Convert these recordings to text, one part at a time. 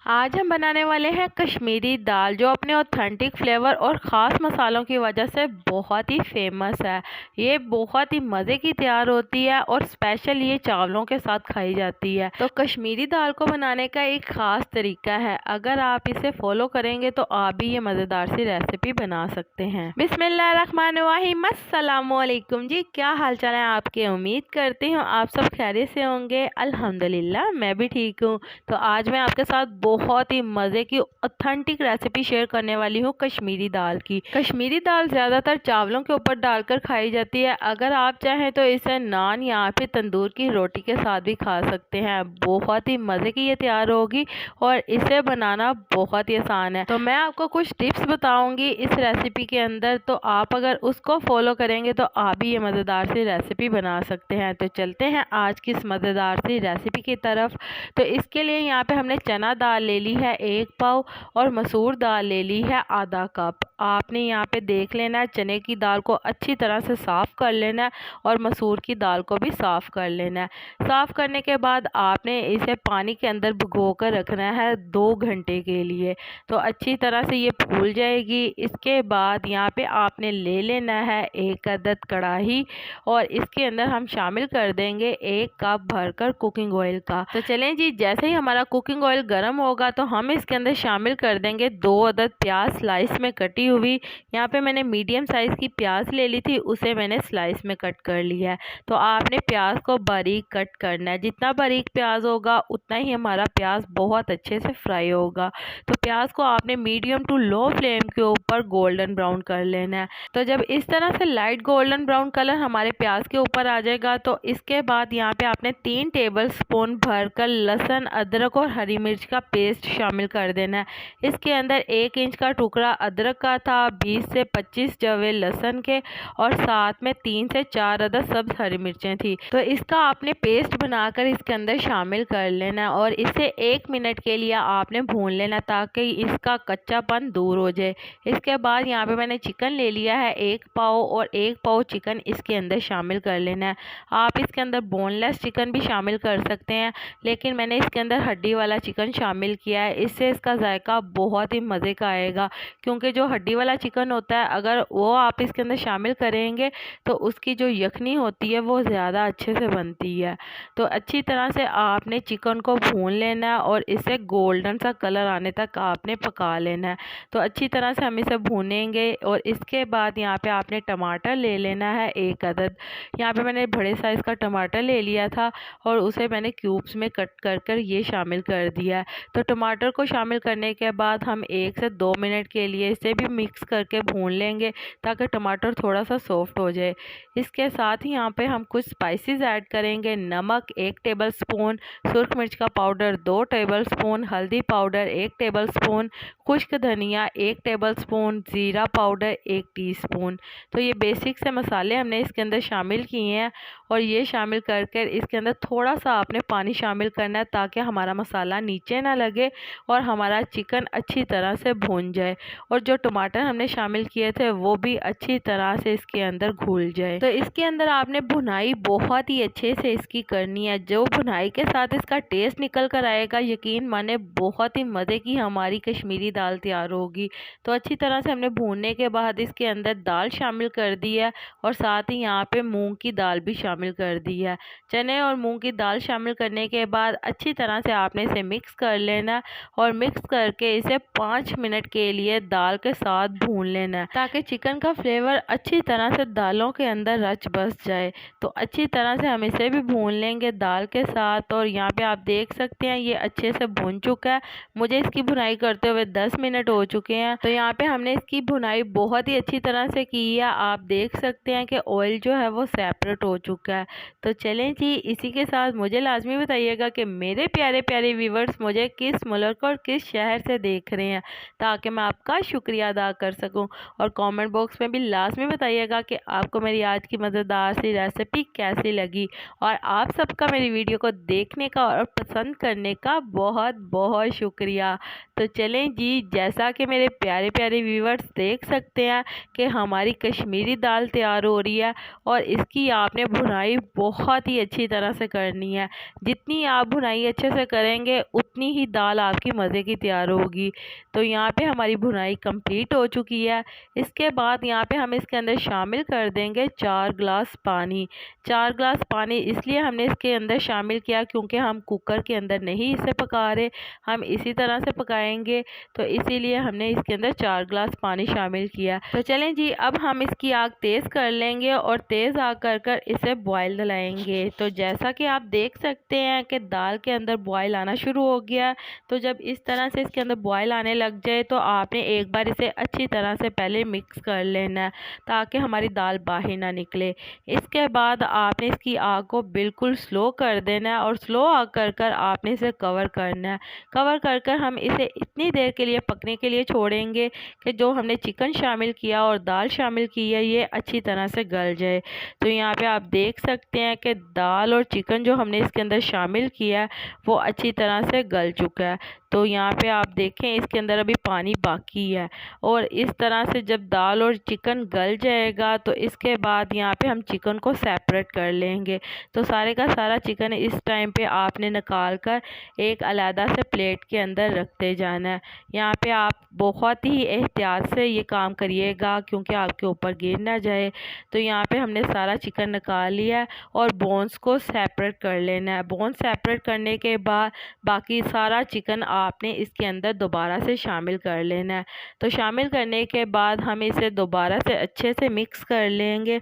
आज हम बनाने वाले हैं कश्मीरी दाल, जो अपने ऑथेंटिक फ्लेवर और ख़ास मसालों की वजह से बहुत ही फेमस है। ये बहुत ही मज़े की तैयार होती है और स्पेशल ये चावलों के साथ खाई जाती है। तो कश्मीरी दाल को बनाने का एक ख़ास तरीका है, अगर आप इसे फॉलो करेंगे तो आप भी ये मज़ेदार सी रेसिपी बना सकते हैं। बिस्मिल्लाहिर्रहमानिर्रहीम, अस्सलामुअलैकुम जी, क्या हाल चाल है आपके? उम्मीद करती हूँ आप सब खैरियत से होंगे। अल्हम्दुलिल्लाह मैं भी ठीक हूँ। तो आज मैं आपके साथ बहुत ही मज़े की ऑथेंटिक रेसिपी शेयर करने वाली हूँ कश्मीरी दाल की। कश्मीरी दाल ज़्यादातर चावलों के ऊपर डालकर खाई जाती है। अगर आप चाहें तो इसे नान या फिर तंदूर की रोटी के साथ भी खा सकते हैं। बहुत ही मज़े की ये तैयार होगी और इसे बनाना बहुत ही आसान है। तो मैं आपको कुछ टिप्स बताऊंगी इस रेसिपी के अंदर, तो आप अगर उसको फॉलो करेंगे तो आप भी ये मज़ेदार सी रेसिपी बना सकते हैं। तो चलते हैं आज की इस मज़ेदार सी रेसिपी की तरफ। तो इसके लिए यहाँ पे हमने चना दाल ले ली है 1 पाव और मसूर दाल ले ली है आधा कप। आपने यहाँ पे देख लेना है, चने की दाल को अच्छी तरह से साफ़ कर लेना है और मसूर की दाल को भी साफ़ कर लेना है। साफ़ करने के बाद आपने इसे पानी के अंदर भिगो कर रखना है 2 घंटे के लिए, तो अच्छी तरह से ये फूल जाएगी। इसके बाद यहाँ पे आपने ले लेना है 1 अदद कढ़ाई और इसके अंदर हम शामिल कर देंगे 1 कप भरकर कुकिंग ऑयल का। तो चलें जी, जैसे ही हमारा कुकिंग ऑयल गर्म होगा तो हम इसके अंदर शामिल कर देंगे 2 अदद प्याज स्लाइस में कटी हुई। यहाँ पे मैंने मीडियम साइज़ की प्याज ले ली थी, उसे मैंने स्लाइस में कट कर लिया है। तो आपने प्याज को बारीक कट करना है, जितना बारीक प्याज होगा उतना ही हमारा प्याज बहुत अच्छे से फ्राई होगा। तो प्याज को आपने मीडियम टू लो फ्लेम के ऊपर गोल्डन ब्राउन कर लेना है। तो जब इस तरह से लाइट गोल्डन ब्राउन कलर हमारे प्याज के ऊपर आ जाएगा तो इसके बाद यहाँ पे आपने 3 टेबल स्पून भरकर लहसुन, अदरक और हरी मिर्च का पेस्ट शामिल कर देना है। इसके अंदर 1 इंच का टुकड़ा अदरक का था, 20 से 25 जवे लहसुन के और साथ में 3 से 4 अदद सब्ज हरी मिर्चें थी। तो इसका आपने पेस्ट बनाकर इसके अंदर शामिल कर लेना है और इसे 1 मिनट के लिए आपने भून लेना ताकि इसका कच्चापन दूर हो जाए। इसके बाद यहाँ पे मैंने चिकन ले लिया है 1 पाव और 1 पाव चिकन इसके अंदर शामिल कर लेना है। आप इसके अंदर बोनलेस चिकन भी शामिल कर सकते हैं, लेकिन मैंने इसके अंदर हड्डी वाला चिकन शामिल किया है। इससे इसका जायका बहुत ही मज़े का आएगा, क्योंकि जो हड्डी वाला चिकन होता है अगर वो आप इसके अंदर शामिल करेंगे तो उसकी जो यखनी होती है वो ज़्यादा अच्छे से बनती है। तो अच्छी तरह से आपने चिकन को भून लेना है और इसे गोल्डन सा कलर आने तक आपने पका लेना है। तो अच्छी तरह से हम इसे भूनेंगे और इसके बाद यहाँ पे आपने टमाटर ले लेना है 1 अदद। यहाँ पे मैंने बड़े साइज़ का टमाटर ले लिया था और उसे मैंने क्यूब्स में कट कर कर ये शामिल कर दिया है। तो टमाटर को शामिल करने के बाद हम 1 से 2 मिनट के लिए इसे भी मिक्स करके भून लेंगे ताकि टमाटर थोड़ा सा सॉफ्ट हो जाए। इसके साथ ही यहाँ पे हम कुछ स्पाइसेस ऐड करेंगे। नमक 1 टेबल स्पून, सुरख मिर्च का पाउडर 2 टेबल स्पून, हल्दी पाउडर 1 टेबल स्पून, खुश्क धनिया 1 टेबल स्पून, ज़ीरा पाउडर 1 टीस्पून। तो ये बेसिक से मसाले हमने इसके अंदर शामिल किए हैं और ये शामिल कर कर इसके अंदर थोड़ा सा आपने पानी शामिल करना है ताकि हमारा मसाला नीचे ना लगे और हमारा चिकन अच्छी तरह से भून जाए और जो टमाटर हमने शामिल किए थे वो भी अच्छी तरह से इसके अंदर घुल जाए। तो इसके अंदर आपने भुनाई बहुत ही अच्छे से इसकी करनी है। जो भुनाई के साथ इसका टेस्ट निकल कर आएगा, यकीन माने बहुत ही मज़े की हमारी कश्मीरी दाल तैयार होगी। तो अच्छी तरह से हमने भूनने के बाद इसके अंदर दाल शामिल कर दी है और साथ ही यहाँ पे मूंग की दाल भी शामिल कर दी है। चने और मूंग की दाल शामिल करने के बाद अच्छी तरह से आपने इसे मिक्स कर लेना और मिक्स करके इसे 5 मिनट के लिए दाल के साथ भून लेना ताकि चिकन का फ्लेवर अच्छी तरह से दालों के अंदर रच बस जाए। तो अच्छी तरह से हम इसे भी भून लेंगे दाल के साथ और यहाँ पे आप देख सकते हैं ये अच्छे से भून चुका है। मुझे इसकी भुनाई करते हुए 10 मिनट हो चुके हैं। तो यहाँ पे हमने इसकी भुनाई बहुत ही अच्छी तरह से की है। आप देख सकते हैं कि ऑयल जो है वो सेपरेट हो चुका है। तो चलें जी, इसी के साथ मुझे लाजमी बताइएगा कि मेरे प्यारे प्यारे व्यूवर्स मुझे किस मुल्क और किस शहर से देख रहे हैं, ताकि मैं आपका शुक्रिया अदा कर सकूं। और कमेंट बॉक्स में भी लाजमी बताइएगा कि आपको मेरी आज की मज़ेदार सी रेसिपी कैसी लगी। और आप सबका मेरी वीडियो को देखने का और पसंद करने का बहुत बहुत शुक्रिया। तो चलें जी, जैसा कि मेरे प्यारे प्यारे व्यूवर्स देख सकते हैं कि हमारी कश्मीरी दाल तैयार हो रही है और इसकी आपने भुनाई बहुत ही अच्छी तरह से करनी है। जितनी आप भुनाई अच्छे से करेंगे उतनी ही दाल आपकी मज़े की तैयार होगी। तो यहाँ पे हमारी भुनाई कंप्लीट हो चुकी है। इसके बाद यहाँ पे हम इसके अंदर शामिल कर देंगे 4 ग्लास पानी। 4 ग्लास पानी इसलिए हमने इसके अंदर शामिल किया क्योंकि हम कुकर के अंदर नहीं इसे पका रहे, हम इसी तरह से पकाएंगे, तो इसीलिए हमने इसके अंदर 4 ग्लास पानी शामिल किया। तो चलें जी, अब हम इसकी आग तेज़ कर लेंगे और तेज़ आग कर इसे बॉयल दिलाएंगे। तो जैसा कि आप देख सकते हैं कि दाल के अंदर बॉयल आना शुरू हो गया। तो जब इस तरह से इसके अंदर बॉयल आने लग जाए तो आपने एक बार इसे अच्छी तरह से पहले मिक्स कर लेना है ताकि हमारी दाल बाहर ना निकले। इसके बाद आपने इसकी आग को बिल्कुल स्लो कर देना है और स्लो आग कर आपने इसे कवर करना है। कवर कर हम इसे इतनी देर के लिए पकने के लिए छोड़ेंगे कि जो हमने चिकन शामिल किया और दाल शामिल की है ये अच्छी तरह से गल जाए। तो यहाँ पे आप देख सकते हैं कि दाल और चिकन जो हमने इसके अंदर शामिल किया है वो अच्छी तरह से गल चुका है। तो यहाँ पे आप देखें इसके अंदर अभी पानी बाकी है और इस तरह से जब दाल और चिकन गल जाएगा तो इसके बाद यहाँ पे हम चिकन को सेपरेट कर लेंगे। तो सारे का सारा चिकन इस टाइम पे आपने निकाल कर एक अलग से प्लेट के अंदर रखते जाना है। यहाँ पे आप बहुत ही एहतियात से ये काम करिएगा क्योंकि आपके ऊपर गिर ना जाए। तो यहाँ पे हमने सारा चिकन निकाल लिया है और बोन्स को सेपरेट कर लेना है। बोन्स सेपरेट करने के बाद बाकी सारा चिकन आपने इसके अंदर दोबारा से शामिल कर लेना है। तो शामिल करने के बाद हम इसे दोबारा से अच्छे से मिक्स कर लेंगे।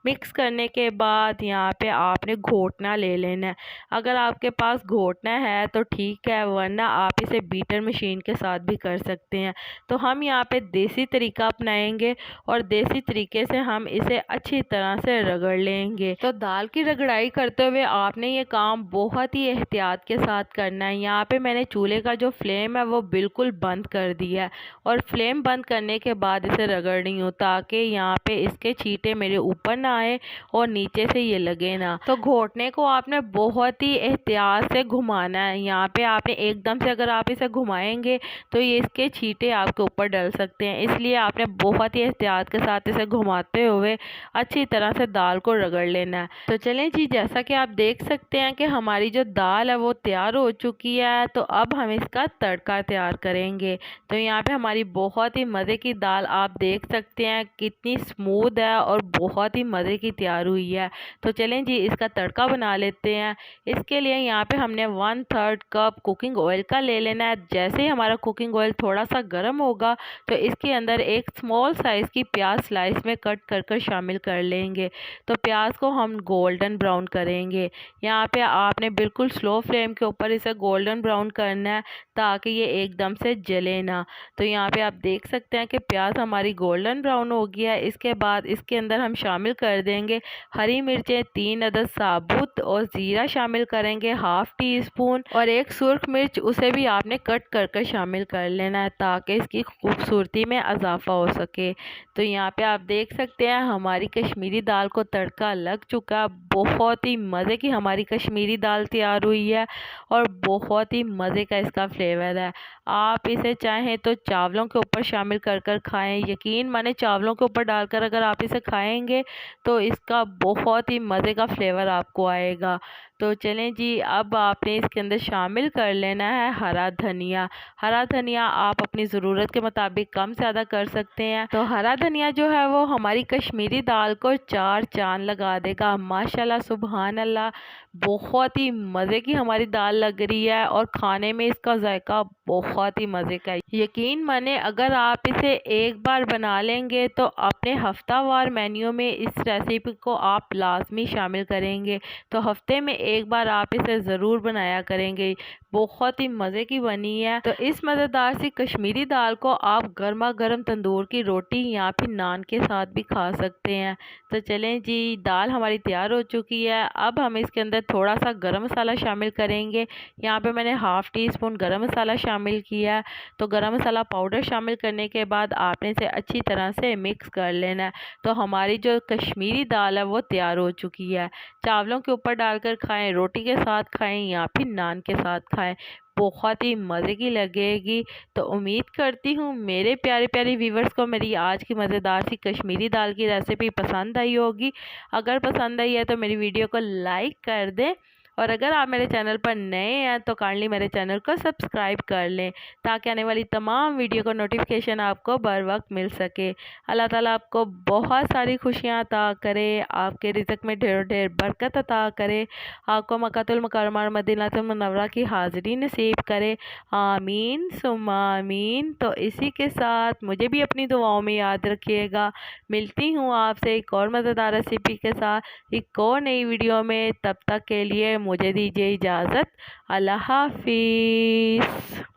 मिक्स करने के बाद यहाँ पे आपने घोटना ले लेना है। अगर आपके पास घोटना है तो ठीक है, वरना आप इसे बीटर मशीन के साथ भी कर सकते हैं। तो हम यहाँ पे देसी तरीका अपनाएंगे और देसी तरीके से हम इसे अच्छी तरह से रगड़ लेंगे। तो दाल की रगड़ाई करते हुए आपने ये काम बहुत ही एहतियात के साथ करना है। यहाँ पे मैंने चूल्हे का जो फ्लेम है वो बिल्कुल बंद कर दिया है और फ्लेम बंद करने के बाद इसे रगड़ रही हूँ ताकि यहाँ पे इसके छींटे मेरे ऊपर ना आए और नीचे से ये लगे ना। तो घोटने को आपने बहुत ही एहतियात से घुमाना है। यहाँ पे आपने एकदम से अगर आप इसे घुमाएंगे तो ये इसके छींटे आपके ऊपर डल सकते हैं, इसलिए आपने बहुत ही एहतियात के साथ इसे घुमाते हुए अच्छी तरह से दाल को रगड़ लेना है। तो चलें जी, जैसा कि आप देख सकते हैं कि हमारी जो दाल है वो तैयार हो चुकी है। तो अब हम इसका तड़का तैयार करेंगे। तो यहाँ पे हमारी बहुत ही मज़े की दाल आप देख सकते हैं कितनी स्मूथ है और बहुत ही मज़े की तैयार हुई है। तो चलें जी, इसका तड़का बना लेते हैं। इसके लिए यहाँ पे हमने 1/3 कप कुकिंग ऑयल का ले लेना है। जैसे ही हमारा कुकिंग ऑयल थोड़ा सा गर्म होगा तो इसके अंदर एक स्मॉल साइज़ की प्याज स्लाइस में कट कर शामिल कर लेंगे। तो प्याज को हम गोल्डन ब्राउन करेंगे। यहाँ पे आपने बिल्कुल स्लो फ्लेम के ऊपर इसे गोल्डन ब्राउन करना है ताकि ये एकदम से जले ना। तो यहाँ पे आप देख सकते हैं कि प्याज हमारी गोल्डन ब्राउन हो गया है। इसके बाद इसके अंदर हम शामिल कर देंगे हरी मिर्चें 3 अदद साबुत और ज़ीरा शामिल करेंगे 1/2 टीस्पून और एक सुर्ख मिर्च, उसे भी आपने कट कर शामिल कर लेना है ताकि इसकी खूबसूरती में इजाफा हो सके। तो यहाँ पे आप देख सकते हैं हमारी कश्मीरी दाल को तड़का लग चुका। बहुत ही मज़े की हमारी कश्मीरी दाल तैयार हुई है और बहुत ही मज़े का इसका फ्लेवर है। आप इसे चाहें तो चावलों के ऊपर शामिल कर खाएं। यकीन माने चावलों के ऊपर डालकर अगर आप इसे खाएंगे तो इसका बहुत ही मज़े का फ्लेवर आपको आएगा। तो चलें जी, अब आपने इसके अंदर शामिल कर लेना है हरा धनिया। हरा धनिया आप अपनी ज़रूरत के मुताबिक कम ज़्यादा कर सकते हैं। तो हरा धनिया जो है वो हमारी कश्मीरी दाल को 4 चांद लगा देगा। माशाल्लाह सुबहान अल्लाह, बहुत ही मज़े की हमारी दाल लग रही है और खाने में इसका जायका बहुत ही मज़े का है। यकीन माने अगर आप इसे एक बार बना लेंगे तो अपने हफ्तावार मेन्यू में इस रेसिपी को आप लाजमी शामिल करेंगे। तो हफ्ते में एक बार आप इसे ज़रूर बनाया करेंगे। बहुत ही मज़े की बनी है। तो इस मज़ेदार सी कश्मीरी दाल को आप गर्मा गर्म तंदूर की रोटी या फिर नान के साथ भी खा सकते हैं। तो चलें जी, दाल हमारी तैयार हो चुकी है। अब हम इसके अंदर थोड़ा सा गरम मसाला शामिल करेंगे। यहाँ पे मैंने 1/2 टीस्पून गरम मसाला शामिल किया है। तो गरम मसाला पाउडर शामिल करने के बाद आपने इसे अच्छी तरह से मिक्स कर लेना है। तो हमारी जो कश्मीरी दाल है वो तैयार हो चुकी है। चावलों के ऊपर डालकर खाएं, रोटी के साथ खाएं या फिर नान के साथ खाएं, बहुत ही मज़े की लगेगी। तो उम्मीद करती हूँ मेरे प्यारे प्यारे व्यूवर्स को मेरी आज की मज़ेदार सी कश्मीरी दाल की रेसिपी पसंद आई होगी। अगर पसंद आई है तो मेरी वीडियो को लाइक कर दें और अगर आप मेरे चैनल पर नए हैं तो काइंडली मेरे चैनल को सब्सक्राइब कर लें ताकि आने वाली तमाम वीडियो का नोटिफिकेशन आपको बर वक्त मिल सके। अल्लाह ताला आपको बहुत सारी खुशियाँ अता करे, आपके रिज़्क में ढेर ढेर बरकत अता करे, आपको मक्कातुल मुकर्रमा मदीनातुल मुनव्वरा की हाज़िरी नसीब करे। आमीन सुम्मा आमीन। तो इसी के साथ मुझे भी अपनी दुआओं में याद रखिएगा। मिलती हूँ आपसे एक और मज़ेदार रेसिपी के साथ एक और नई वीडियो में। तब तक के लिए मुझे दीजिए इजाज़त। अल्लाह हाफिज़।